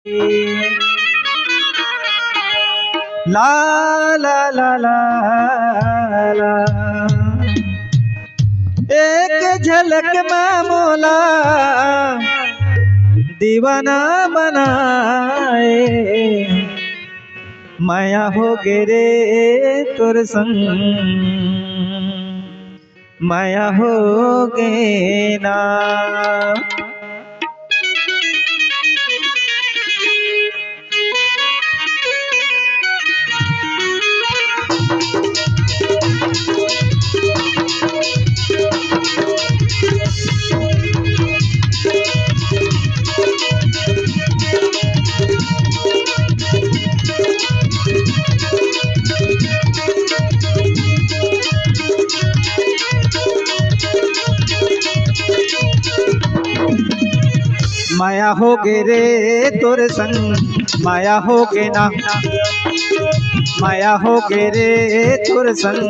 ला ला ला ला ला एक झलक में मोला दीवाना बनाए। माया हो गे रे तोर संग, माया हो गे ना। माया हो गे रे तोर संग, माया हो गे ना। माया हो गे रे तोर संग,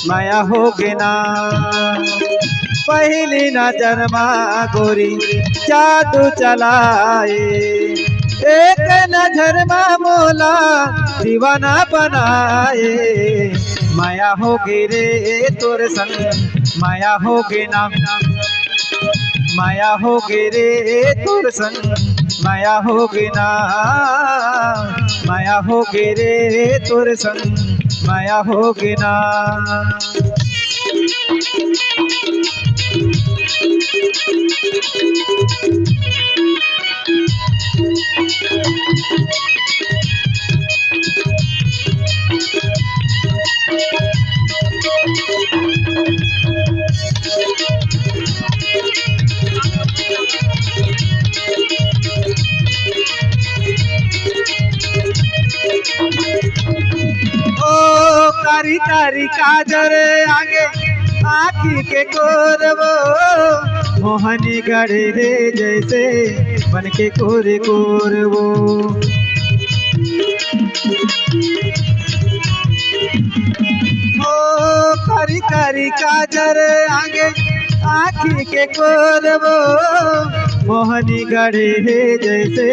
माया हो गे ना। पहली नजर माँ गोरी जादू चलाए, एक नजर माँ मोला दीवाना बनाए। माया हो गे रे तोर संग, माया हो गे ना। माया हो गे रे तोर संग, माया हो गे ना। माया हो गे रे तोर संग, माया हो गे ना। कारी कारी काजर आगे आँखी के कोरवो, मोहनी गढ़े रे जैसे बन के कोरे कोरवो। ओ कारी कारी काजर आगे आँखी के कोरवो, मोहनी गढ़े रे जैसे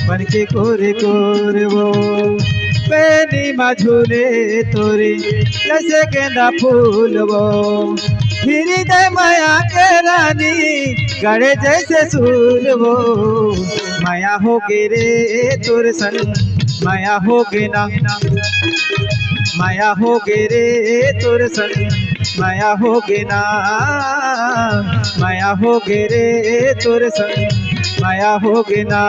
बन के कोरे कोरवो। पैनी में झूले तोरी जैसे गेंदा फूल वो, हृदय माया के रानी गढ़े जैसे सूल वो। माया हो गे रे तोर संग, माया हो गे ना। माया हो गे रे तोर संग, माया हो गे ना। माया हो गे रे तोर संग, माया हो गे ना।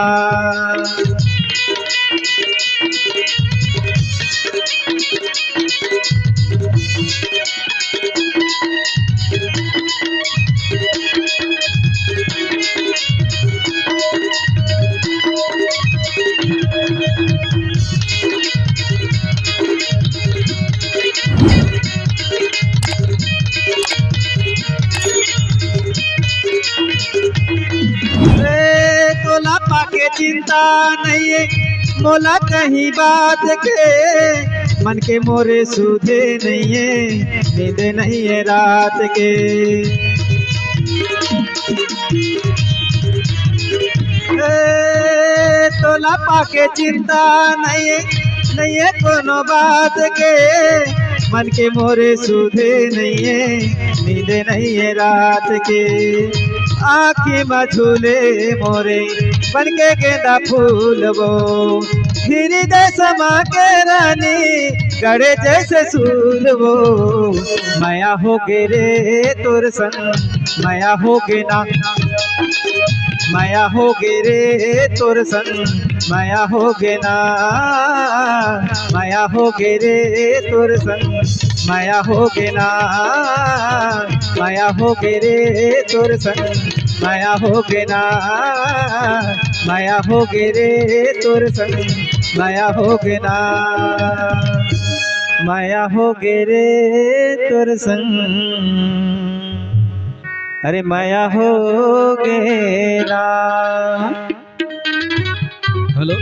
तोला पाके चिंता नहीं है मोला कहीं बात के, मन के मोरे सूधे नहीं है नींद नहीं है रात के। तोला पाके चिंता नहीं है कोनो बात के, मन के मोरे सूधे नहीं है नींद नहीं है रात के। आँखी में झूले मोरे बन के गेंदा फूल वो, हृदय समा के रानी गढ़े जैसे सूल वो। माया हो गे रे तोर संग, माया हो गे ना। माया हो गे रे तोर संग, माया हो गे ना। माया हो गे रे तोर संग, माया हो गे ना। माया हो गे रे तोर संग, माया हो गे ना। माया हो गे रे तोर संग, माया हो गे ना। माया हो गे रे तोर संग, अरे माया हो गे ना। हेलो।